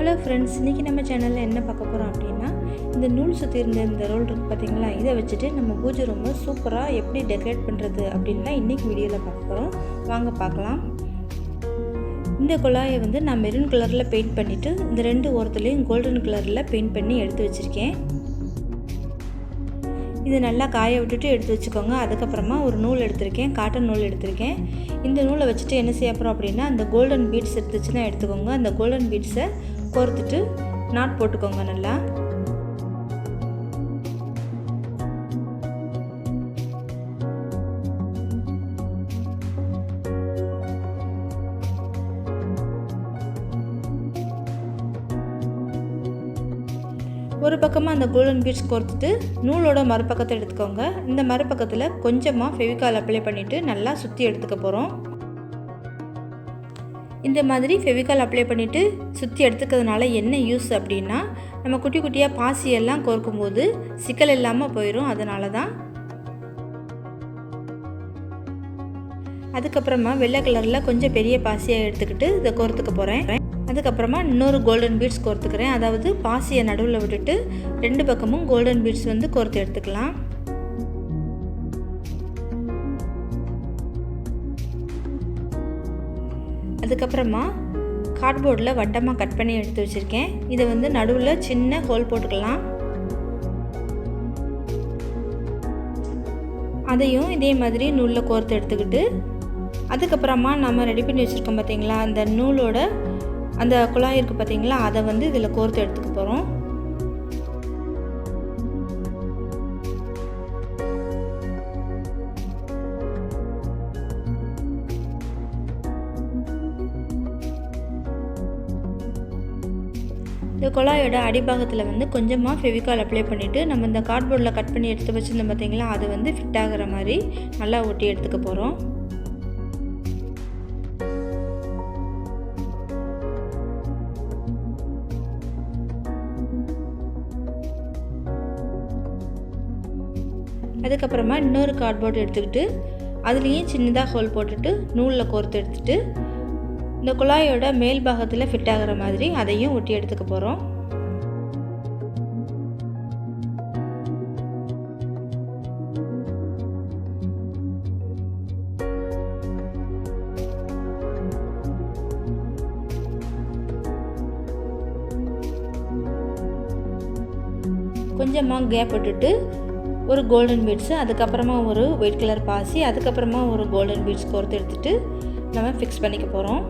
Hello friends, இன்றைக்கி நம்ம சேனலில் என்ன பார்க்க போகிறோம் அப்படின்னா, இந்த நூல் சுற்றி இருந்த இந்த ரோல் இருக்குது பார்த்திங்களா, இதை வச்சுட்டு நம்ம பூஜை ரொம்ப சூப்பராக எப்படி டெக்கரேட் பண்ணுறது அப்படின்லாம் இன்றைக்கி வீடியோவில் பார்க்க போகிறோம். வாங்க பார்க்கலாம். இந்த குழாயை வந்து நான் மெரூன் கலரில் பெயிண்ட் பண்ணிவிட்டு இந்த ரெண்டு ஓரத்துலேயும் கோல்டன் கலரில் பெயிண்ட் பண்ணி எடுத்து வச்சுருக்கேன். இது நல்லா காய விட்டுட்டு எடுத்து வச்சுக்கோங்க. அதுக்கப்புறமா ஒரு நூல் எடுத்திருக்கேன், காட்டன் நூல் எடுத்திருக்கேன். இந்த நூலை வச்சுட்டு என்ன செய்ய போகிறோம் அப்படின்னா, அந்த கோல்டன் பீட்ஸ் எடுத்துச்சுன்னா எடுத்துக்கோங்க. அந்த கோல்டன் பீட்ஸை கோர்த்துட்டு நாட் போட்டுக்கோங்க நல்லா. ஒரு பக்கமாக அந்த கோல்டன் பீட்ஸ் கோர்த்துட்டு நூலோட மறுபக்கத்தை எடுத்துக்கோங்க. இந்த மறுபக்கத்தில் கொஞ்சமாக ஃபெவிகால் அப்ளை பண்ணிவிட்டு நல்லா சுற்றி எடுத்துக்க போகிறோம். இந்த மாதிரி ஃபெவிகால் அப்ளை பண்ணிவிட்டு சுற்றி எடுத்துக்கிறதுனால என்ன யூஸ் அப்படின்னா, நம்ம குட்டி குட்டியாக பாசியெல்லாம் கோர்க்கும்போது சிக்கல் இல்லாமல் போயிடும். அதனால தான். அதுக்கப்புறமா வெள்ளை கலரில் கொஞ்சம் பெரிய பாசியாக எடுத்துக்கிட்டு இதை கோர்த்துக்க போகிறேன். அதுக்கப்புறமா இன்னொரு கோல்டன் பீட்ஸ் கோர்த்துக்கிறேன். அதாவது பாசியை நடுவில் விட்டுட்டு ரெண்டு பக்கமும் கோல்டன் பீட்ஸ் வந்து கோர்த்து எடுத்துக்கலாம். அதுக்கப்புறமா கார்ட்போர்டில் வட்டமாக கட் பண்ணி எடுத்து வச்சுருக்கேன். இதை வந்து நடுவில் சின்ன ஹோல் போட்டுக்கலாம். அதையும் இதே மாதிரி நூலில் கோர்த்து எடுத்துக்கிட்டு அதுக்கப்புறமா நம்ம ரெடி பண்ணி வச்சுருக்கோம் பார்த்தீங்களா, அந்த நூலோட அந்த குழாய் இருக்குது பார்த்தீங்களா, அதை வந்து இதில் கோர்த்து எடுத்துக்க போகிறோம். இந்த குழாயோட அடிபாகத்தில் வந்து கொஞ்சமாக ஃபெவிகால் அப்ளை பண்ணிவிட்டு நம்ம இந்த கார்ட்போர்டில் கட் பண்ணி எடுத்து வச்சுருந்தோம் பார்த்தீங்களா, அது வந்து ஃபிட் ஆகிற மாதிரி நல்லா ஒட்டி எடுத்துக்க போகிறோம். அதுக்கப்புறமா இன்னொரு கார்ட்போர்டு எடுத்துக்கிட்டு அதுலேயும் சின்னதாக ஹோல் போட்டுட்டு நூலில் கோர்த்து எடுத்துகிட்டு இந்த குழாயோட மேல் பாகத்தில் ஃபிட் ஆகிற மாதிரி அதையும் ஒட்டி எடுத்துக்க போகிறோம். கொஞ்சமாக கேப் விட்டுட்டு ஒரு கோல்டன் பீட்ஸு, அதுக்கப்புறமா ஒரு ஒயிட் கலர் பாசி, அதுக்கப்புறமா ஒரு கோல்டன் பீட்ஸ் கோர்த்து எடுத்துகிட்டு நம்ம ஃபிக்ஸ் பண்ணிக்க போகிறோம்.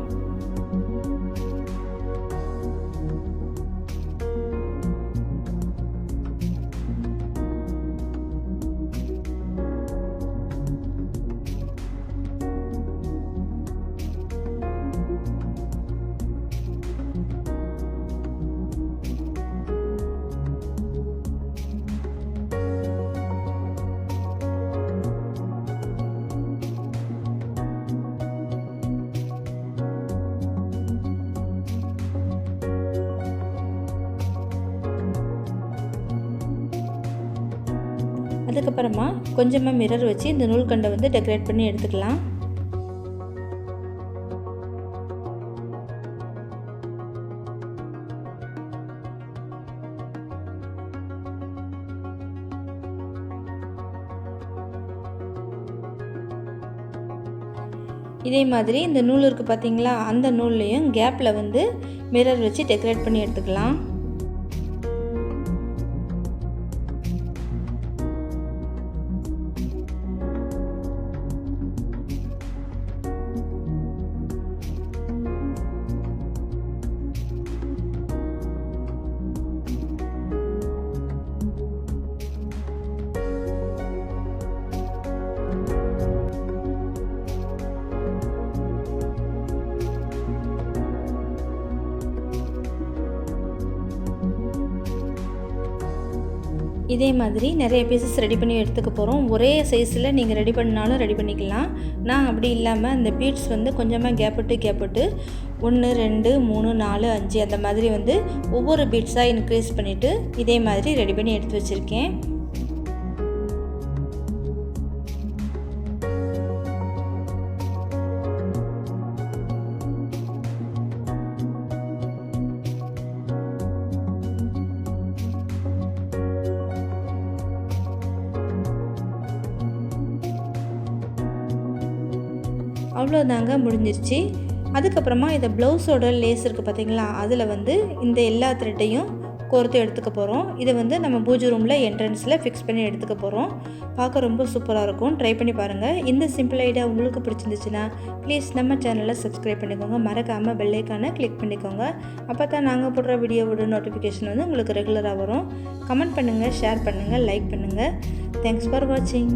அதுக்கப்புறமா கொஞ்சமாக மிரர் வச்சு இந்த நூல்கண்டை வந்து டெக்கரேட் பண்ணி எடுத்துக்கலாம். இதே மாதிரி இந்த நூல் இருக்குது பார்த்தீங்களா, அந்த நூல்லையும் கேப்பில் வந்து மிரர் வச்சு டெக்கரேட் பண்ணி எடுத்துக்கலாம். இதே மாதிரி நிறைய பீசஸ் ரெடி பண்ணி எடுத்துக்க போகிறோம். ஒரே சைஸில் நீங்கள் ரெடி பண்ணாலும் ரெடி பண்ணிக்கலாம். நான் அப்படி இல்லாமல் இந்த பீட்ஸ் வந்து கொஞ்சமாக கேப் விட்டு 1 2 3 4 5 அந்த மாதிரி வந்து ஒவ்வொரு பீட்ஸாக இன்க்ரீஸ் பண்ணிவிட்டு இதே மாதிரி ரெடி பண்ணி எடுத்து வச்சுருக்கேன். அவ்வளோதாங்க, முடிஞ்சிருச்சு. அதுக்கப்புறமா இதை ப்ளவுஸோட லேஸ் இருக்குது பார்த்தீங்களா, அதில் வந்து இந்த எல்லா த்ரெட்டையும் கோர்த்து எடுத்துக்க போகிறோம். இதை வந்து நம்ம பூஜை ரூமில் என்ட்ரன்ஸில் ஃபிக்ஸ் பண்ணி எடுத்துக்க போகிறோம். பார்க்க ரொம்ப சூப்பராக இருக்கும். ட்ரை பண்ணி பாருங்கள். இந்த சிம்பிள் ஐடியா உங்களுக்கு பிடிச்சிருந்துச்சுன்னா ப்ளீஸ் நம்ம சேனலை சப்ஸ்கிரைப் பண்ணிக்கோங்க. மறக்காமல் பெல் ஐக்கானை கிளிக் பண்ணிக்கோங்க. அப்போ தான் நாங்கள் போடுற வீடியோவோட நோட்டிஃபிகேஷன் வந்து உங்களுக்கு ரெகுலராக வரும். கமெண்ட் பண்ணுங்கள், ஷேர் பண்ணுங்கள், லைக் பண்ணுங்கள். தேங்க்ஸ் ஃபார் வாட்சிங்.